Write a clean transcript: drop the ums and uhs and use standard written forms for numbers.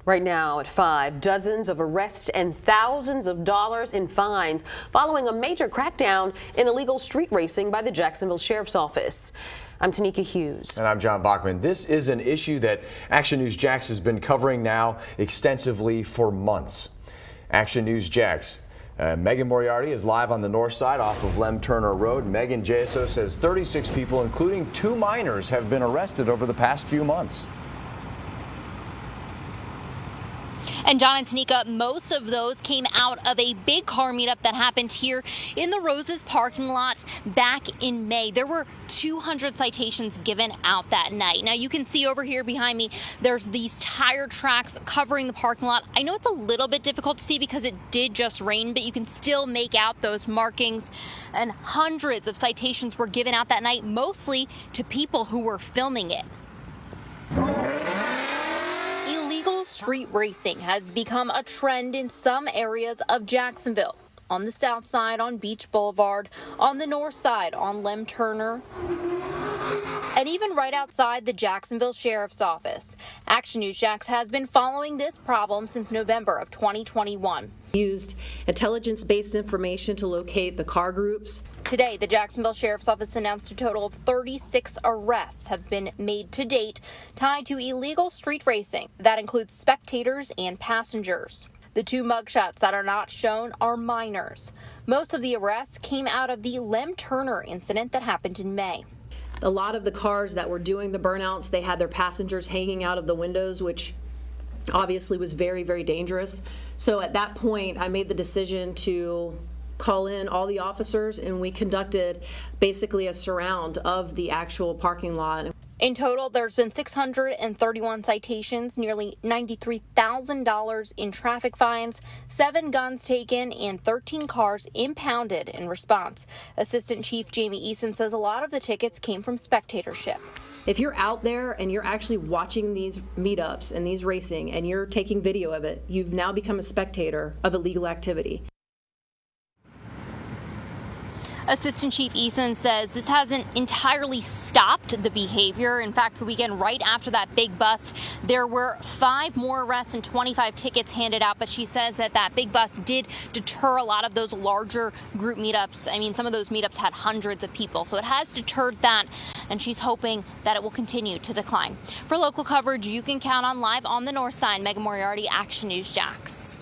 Right now at 5, dozens of arrests and thousands of dollars in fines following a major crackdown in illegal street racing by the Jacksonville Sheriff's Office. I'm Tanika Hughes. And I'm John Bachman. This is an issue that Action News Jax has been covering now extensively for months. Action News Jax. Megan Moriarty is live on the north side off of Lem Turner Road. Megan, JSO says 36 people, including 2 minors, have been arrested over the past few months. And John and Tanika, most of those came out of a big car meetup that happened here in the Roses parking lot back in May. There were 200 citations given out that night. Now you can see over here behind me, there's these tire tracks covering the parking lot. I know it's a little bit difficult to see because it did just rain, but you can still make out those markings. And hundreds of citations were given out that night, mostly to people who were filming it. Street racing has become a trend in some areas of Jacksonville. On the south side on Beach Boulevard, on the north side on Lem Turner, and even right outside the Jacksonville Sheriff's Office. Action News Jax has been following this problem since November of 2021. Used intelligence-based information to locate the car groups. Today, the Jacksonville Sheriff's Office announced a total of 36 arrests have been made to date tied to illegal street racing. That includes spectators and passengers. The 2 mugshots that are not shown are minors. Most of the arrests came out of the Lem Turner incident that happened in May. A lot of the cars that were doing the burnouts, they had their passengers hanging out of the windows, which obviously was very, very dangerous. So at that point, I made the decision to call in all the officers, and we conducted basically a surround of the actual parking lot. In total, there's been 631 citations, nearly $93,000 in traffic fines, 7 guns taken, and 13 cars impounded in response. Assistant Chief Jamie Eason says a lot of the tickets came from spectatorship. If you're out there and you're actually watching these meetups and these racing and you're taking video of it, you've now become a spectator of illegal activity. Assistant Chief Eason says this hasn't entirely stopped the behavior. In fact, the weekend right after that big bust, there were 5 more arrests and 25 tickets handed out. But she says that big bust did deter a lot of those larger group meetups. I mean, some of those meetups had hundreds of people, so it has deterred that. And she's hoping that it will continue to decline. For local coverage, you can count on Live on the North Side. Megan Moriarty, Action News Jax.